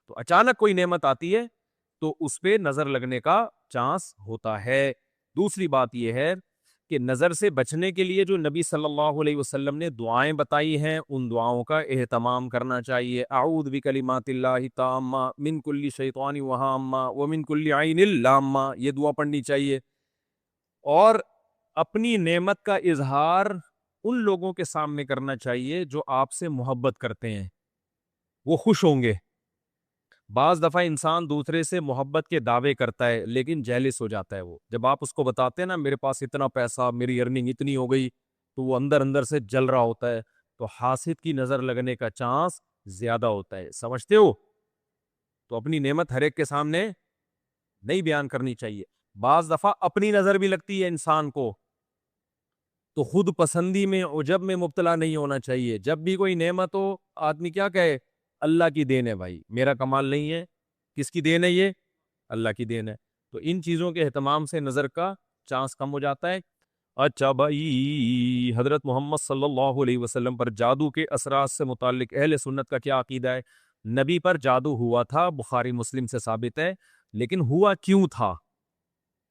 تو اچانک کوئی نعمت آتی ہے تو اس پہ نظر لگنے کا چانس ہوتا ہے۔ دوسری بات یہ ہے کہ نظر سے بچنے کے لیے جو نبی صلی اللہ علیہ وسلم نے دعائیں بتائی ہیں ان دعاؤں کا اہتمام کرنا چاہیے۔ اعوذ بکلمات اللہ التامہ من کل شیطان وہامہ ومن کل عین لامہ، یہ دعا پڑھنی چاہیے۔ اور اپنی نعمت کا اظہار ان لوگوں کے سامنے کرنا چاہیے جو آپ سے محبت کرتے ہیں، وہ خوش ہوں گے۔ بعض دفعہ انسان دوسرے سے محبت کے دعوے کرتا ہے لیکن جیلس ہو جاتا ہے، وہ جب آپ اس کو بتاتے ہیں نا میرے پاس اتنا پیسہ، میری ارننگ اتنی ہو گئی، تو وہ اندر اندر سے جل رہا ہوتا ہے، تو حاسد کی نظر لگنے کا چانس زیادہ ہوتا ہے، سمجھتے ہو؟ تو اپنی نعمت ہر ایک کے سامنے نہیں بیان کرنی چاہیے۔ بعض دفعہ اپنی نظر بھی لگتی ہے انسان کو، تو خود پسندی میں عجب میں مبتلا نہیں ہونا چاہیے۔ جب بھی کوئی نعمت ہو آدمی کیا کہے؟ اللہ کی دین ہے بھائی، میرا کمال نہیں ہے۔ کس کی دین ہے یہ؟ اللہ کی دین ہے۔ تو ان چیزوں کے اہتمام سے نظر کا چانس کم ہو جاتا ہے۔ اچھا بھائی، حضرت محمد صلی اللہ علیہ وسلم پر جادو کے اثرات سے متعلق اہل سنت کا کیا عقیدہ ہے؟ نبی پر جادو ہوا تھا، بخاری مسلم سے ثابت ہے، لیکن ہوا کیوں تھا؟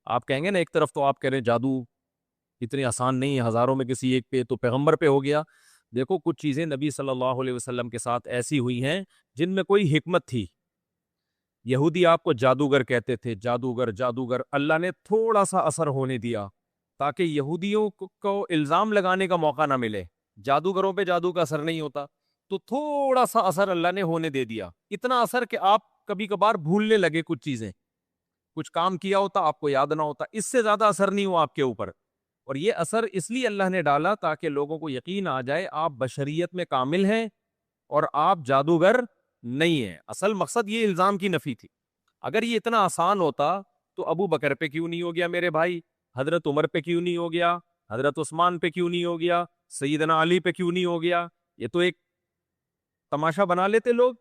آپ کہیں گے نا ایک طرف تو آپ کہہ رہے ہیں جادو اتنی آسان نہیں ہے، ہزاروں میں کسی ایک پہ تو پیغمبر پہ ہو گیا۔ دیکھو کچھ چیزیں نبی صلی اللہ علیہ وسلم کے ساتھ ایسی ہوئی ہیں جن میں کوئی حکمت تھی۔ یہودی آپ کو جادوگر کہتے تھے، جادوگر جادوگر، اللہ نے تھوڑا سا اثر ہونے دیا تاکہ یہودیوں کو الزام لگانے کا موقع نہ ملے۔ جادوگروں پہ جادو کا اثر نہیں ہوتا، تو تھوڑا سا اثر اللہ نے ہونے دے دیا، اتنا اثر کہ آپ کبھی کبھار بھولنے لگے کچھ چیزیں، کچھ کام کیا ہوتا آپ کو یاد نہ ہوتا، اس سے زیادہ اثر نہیں ہوا آپ کے اوپر۔ اور یہ اثر اس لیے اللہ نے ڈالا تاکہ لوگوں کو یقین آ جائے آپ بشریت میں کامل ہیں اور آپ جادوگر نہیں ہیں۔ اصل مقصد یہ الزام کی نفی تھی۔ اگر یہ اتنا آسان ہوتا تو ابو بکر پہ کیوں نہیں ہو گیا میرے بھائی؟ حضرت عمر پہ کیوں نہیں ہو گیا؟ حضرت عثمان پہ کیوں نہیں ہو گیا؟ سیدنا علی پہ کیوں نہیں ہو گیا؟ یہ تو ایک تماشا بنا لیتے لوگ۔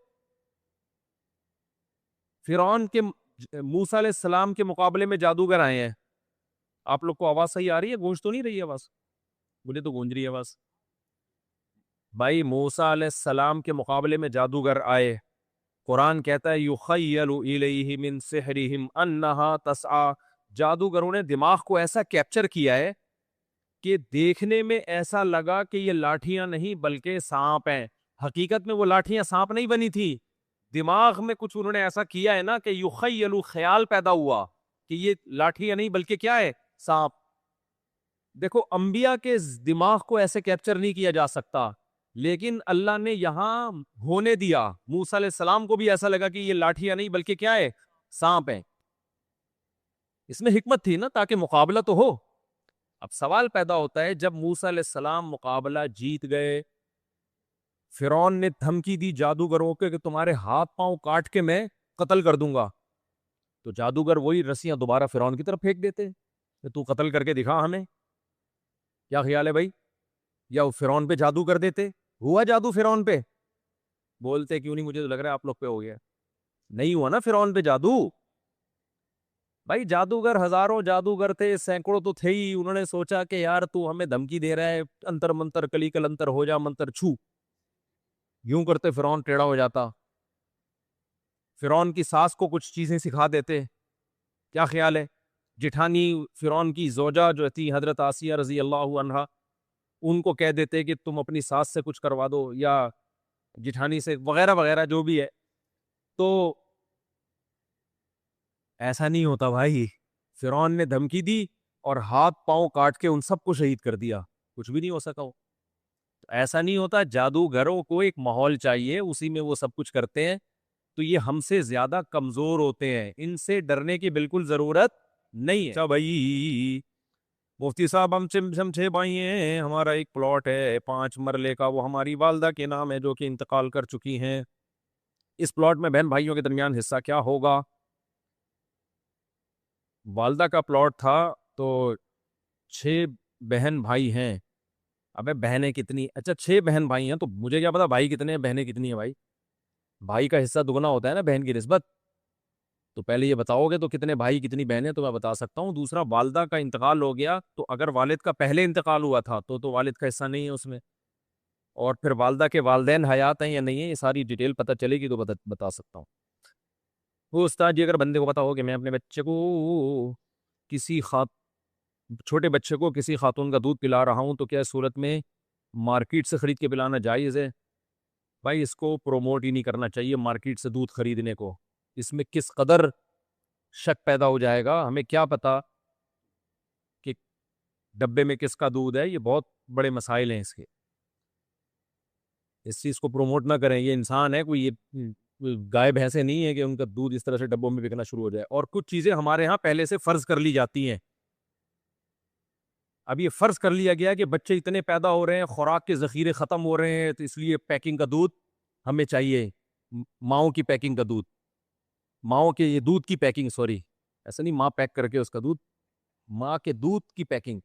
فرعون کے موسیٰ علیہ السلام کے مقابلے میں جادوگر آئے ہیں۔ آپ لوگ کو آواز صحیح آ رہی ہے؟ گونج تو نہیں رہی ہے آواز؟ مجھے تو گونج رہی ہے آواز۔ بھائی موسیٰ علیہ السلام کے مقابلے میں جادوگر آئے، قرآن کہتا ہے یخیل الیہ من سحرہم انہا تسعی، جادوگروں نے دماغ کو ایسا کیپچر کیا ہے کہ دیکھنے میں ایسا لگا کہ یہ لاٹھیاں نہیں بلکہ سانپ ہیں۔ حقیقت میں وہ لاٹھیاں سانپ نہیں بنی تھی، دماغ میں کچھ انہوں نے ایسا کیا ہے نا کہ یخیل، خیال پیدا ہوا کہ یہ لاٹھیاں نہیں بلکہ کیا ہے؟ سانپ۔ دیکھو انبیاء کے دماغ کو ایسے کیپچر نہیں کیا جا سکتا، لیکن اللہ نے یہاں ہونے دیا۔ موسیٰ علیہ السلام کو بھی ایسا لگا کہ یہ لاٹھیاں نہیں بلکہ کیا ہے؟ سانپ ہیں۔ اس میں حکمت تھی نا تاکہ مقابلہ تو ہو۔ اب سوال پیدا ہوتا ہے جب موسیٰ علیہ السلام مقابلہ جیت گئے، فرعون نے دھمکی دی جادوگروں کے کہ تمہارے ہاتھ پاؤں کاٹ کے میں قتل کر دوں گا، تو جادوگر وہی رسیاں دوبارہ فرعون کی طرف پھینک دیتے کہ تو قتل کر کے دکھا ہمیں۔ کیا خیال ہے بھائی؟ یا وہ فرعون پہ جادو کر دیتے؟ ہوا جادو فرعون پہ؟ بولتے کیوں نہیں؟ مجھے تو لگ رہا ہے آپ لوگ پہ ہو گیا۔ نہیں ہوا نا فرعون پہ جادو۔ بھائی جادوگر ہزاروں جادوگر تھے، سینکڑوں تو تھے ہی، انہوں نے سوچا کہ یار تو ہمیں دھمکی دے رہا ہے، انتر منتر کلی کل انتر ہو جا منتر چھو، یوں کرتے فرعون ٹیڑھا ہو جاتا، فرعون کی ساس کو کچھ چیزیں سکھا دیتے۔ کیا خیال ہے؟ جٹھانی فرعون کی زوجہ جو تھی حضرت آسیہ رضی اللہ عنہا، ان کو کہہ دیتے کہ تم اپنی ساس سے کچھ کروا دو یا جٹھانی سے، وغیرہ وغیرہ جو بھی ہے۔ تو ایسا نہیں ہوتا بھائی، فرعون نے دھمکی دی اور ہاتھ پاؤں کاٹ کے ان سب کو شہید کر دیا، کچھ بھی نہیں ہو سکا۔ ایسا نہیں ہوتا، جادوگروں کو ایک ماحول چاہیے، اسی میں وہ سب کچھ کرتے ہیں، تو یہ ہم سے زیادہ کمزور ہوتے ہیں، ان سے ڈرنے کی بالکل ضرورت نہیں ہے۔ اچھا بھائی، مفتی صاحب ہم 6 بھائی ہیں، ہمارا ایک پلاٹ ہے 5 مرلے کا، وہ ہماری والدہ کے نام ہے جو کہ انتقال کر چکی ہیں، اس پلاٹ میں بہن بھائیوں کے درمیان حصہ کیا ہوگا؟ والدہ کا پلاٹ تھا تو 6 بہن بھائی ہیں۔ ابے بہنیں کتنی؟ اچھا 6 بہن بھائی ہیں، تو مجھے کیا پتا بھائی کتنے ہیں بہنیں کتنی ہیں؟ بھائی بھائی کا حصہ دگنا ہوتا ہے نا بہن کی نسبت، تو پہلے یہ بتاؤ گے تو کتنے بھائی کتنی بہنیں تو میں بتا سکتا ہوں۔ دوسرا، والدہ کا انتقال ہو گیا تو اگر والد کا پہلے انتقال ہوا تھا تو والد کا حصہ نہیں ہے اس میں، اور پھر والدہ کے والدین حیات ہیں یا نہیں ہیں، یہ ساری ڈیٹیل پتہ چلے گی تو بتا سکتا ہوں۔ وہ استاد جی اگر بندے کو پتا ہو کہ میں اپنے بچے کو کسی چھوٹے بچے کو کسی خاتون کا دودھ پلا رہا ہوں تو کیا اس صورت میں مارکیٹ سے خرید کے پلانا جائز ہے؟ بھائی اس کو پروموٹ ہی نہیں کرنا چاہیے مارکیٹ سے دودھ خریدنے کو. اس میں کس قدر شک پیدا ہو جائے گا, ہمیں کیا پتا کہ ڈبے میں کس کا دودھ ہے. یہ بہت بڑے مسائل ہیں اس کے. اس چیز کو پروموٹ نہ کریں. یہ انسان ہے, کوئی یہ گائے بھینسیں نہیں ہے کہ ان کا دودھ اس طرح سے ڈبوں میں بکنا شروع ہو جائے. اور کچھ چیزیں ہمارے ہاں پہلے سے فرض کر لی جاتی ہیں. اب یہ فرض کر لیا گیا کہ بچے اتنے پیدا ہو رہے ہیں, خوراک کے ذخیرے ختم ہو رہے ہیں, تو اس لیے پیکنگ کا دودھ ہمیں چاہیے. ماؤں کی پیکنگ کا دودھ, ماؤں کے یہ دودھ کی پیکنگ, سوری ایسا نہیں ماں پیک کر کے اس کا دودھ, ماں کے دودھ کی پیکنگ.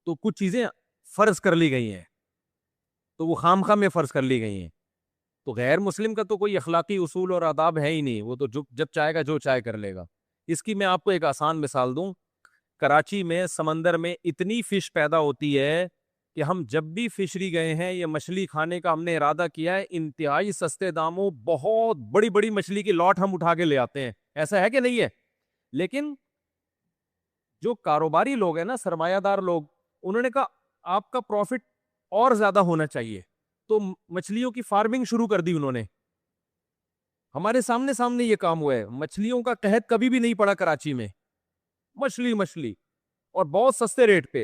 تو کچھ چیزیں فرض کر لی گئی ہیں, تو وہ خام خواہ میں فرض کر لی گئی ہیں. تو غیر مسلم کا تو کوئی اخلاقی اصول اور آداب ہے ہی نہیں. وہ تو جب چاہے گا جو چاہے کر لے گا. اس کی میں آپ کو ایک آسان مثال دوں. کراچی میں سمندر میں اتنی فش پیدا ہوتی ہے کہ ہم جب بھی فشری گئے ہیں, یہ مچھلی کھانے کا ہم نے ارادہ کیا ہے, انتہائی سستے داموں بہت بڑی بڑی مچھلی کی لاٹ ہم اٹھا کے لے آتے ہیں. ایسا ہے کہ نہیں ہے؟ لیکن جو کاروباری لوگ ہیں نا, سرمایہ دار لوگ, انہوں نے کہا آپ کا پروفٹ اور زیادہ ہونا چاہیے, تو مچھلیوں کی فارمنگ شروع کر دی انہوں نے. ہمارے سامنے یہ کام ہوا ہے. مچھلیوں کا قحط کبھی بھی نہیں پڑا کراچی میں, مچھلی اور بہت سستے ریٹ پہ.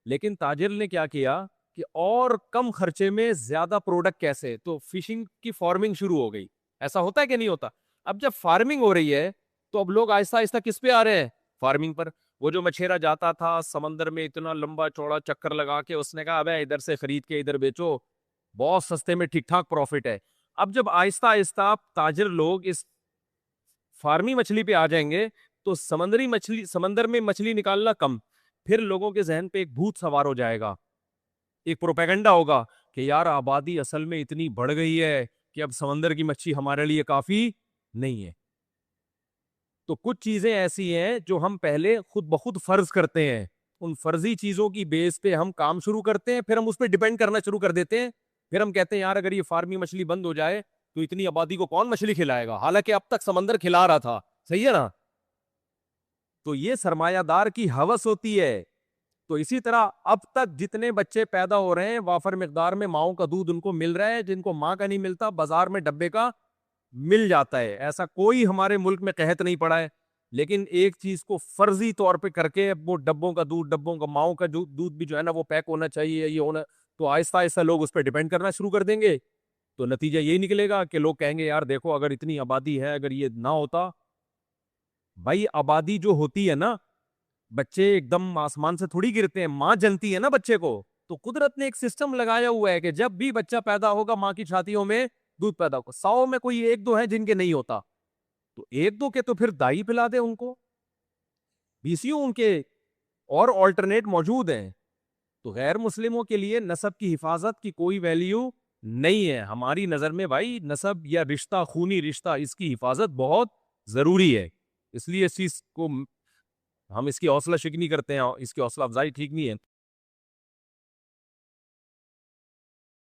لیکن تاجر نے کیا کیا کہ اور کم خرچے میں زیادہ پروڈکٹ کیسے, تو فشنگ کی فارمنگ شروع ہو گئی. ایسا ہوتا ہے کہ نہیں ہوتا؟ اب جب فارمنگ ہو رہی ہے تو اب لوگ آہستہ آہستہ کس پہ آ رہے ہیں؟ فارمنگ پر. وہ جو مچھیرا جاتا تھا سمندر میں اتنا لمبا چوڑا چکر لگا کے, اس نے کہا ابے ادھر سے خرید کے ادھر بیچو, بہت سستے میں ٹھیک ٹھاک پروفٹ ہے. اب جب آہستہ آہستہ تاجر لوگ اس فارمی مچھلی پہ آ جائیں گے تو سمندر میں مچھلی نکالنا کم, پھر لوگوں کے ذہن پہ ایک بھوت سوار ہو جائے گا, ایک پروپیگنڈا ہوگا کہ یار آبادی اصل میں اتنی بڑھ گئی ہے کہ اب سمندر کی مچھلی ہمارے لیے کافی نہیں ہے. تو کچھ چیزیں ایسی ہیں جو ہم پہلے خود بخود فرض کرتے ہیں, ان فرضی چیزوں کی بیس پہ ہم کام شروع کرتے ہیں, پھر ہم اس پہ ڈیپینڈ کرنا شروع کر دیتے ہیں. پھر ہم کہتے ہیں یار اگر یہ فارمی مچھلی بند ہو جائے تو اتنی آبادی کو کون مچھلی کھلائے گا, حالانکہ اب تک سمندر کھلا رہا تھا. صحیح ہے نا؟ تو یہ سرمایہ دار کی ہوس ہوتی ہے. تو اسی طرح اب تک جتنے بچے پیدا ہو رہے ہیں وافر مقدار میں ماؤں کا دودھ ان کو مل رہا ہے, جن کو ماں کا نہیں ملتا بازار میں ڈبے کا مل جاتا ہے. ایسا کوئی ہمارے ملک میں قحط نہیں پڑا ہے. لیکن ایک چیز کو فرضی طور پہ کر کے وہ ڈبوں کا دودھ, ڈبوں کا ماؤں کا دودھ بھی جو ہے نا وہ پیک ہونا چاہیے, یہ ہونا, تو آہستہ آہستہ لوگ اس پہ ڈیپینڈ کرنا شروع کر دیں گے. تو نتیجہ یہی نکلے گا کہ لوگ کہیں گے یار دیکھو اگر اتنی آبادی ہے, اگر یہ نہ ہوتا. بھائی آبادی جو ہوتی ہے نا, بچے ایک دم آسمان سے تھوڑی گرتے ہیں, ماں جنتی ہے نا بچے کو. تو قدرت نے ایک سسٹم لگایا ہوا ہے کہ جب بھی بچہ پیدا ہوگا ماں کی چھاتیوں میں دودھ پیدا ہوگا. 100 میں کوئی ایک دو ہیں جن کے نہیں ہوتا, تو ایک دو کے تو پھر دائی پلا دے ان کو, بیسیوں ان کے اور آلٹرنیٹ موجود ہیں. تو غیر مسلموں کے لیے نسب کی حفاظت کی کوئی ویلیو نہیں ہے. ہماری نظر میں بھائی نسب یا رشتہ, خونی رشتہ, اس کی حفاظت بہت ضروری ہے. اس لیے اس چیز کو ہم اس کی حوصلہ شکنی کرتے ہیں, اس کی حوصلہ افزائی ٹھیک نہیں ہے.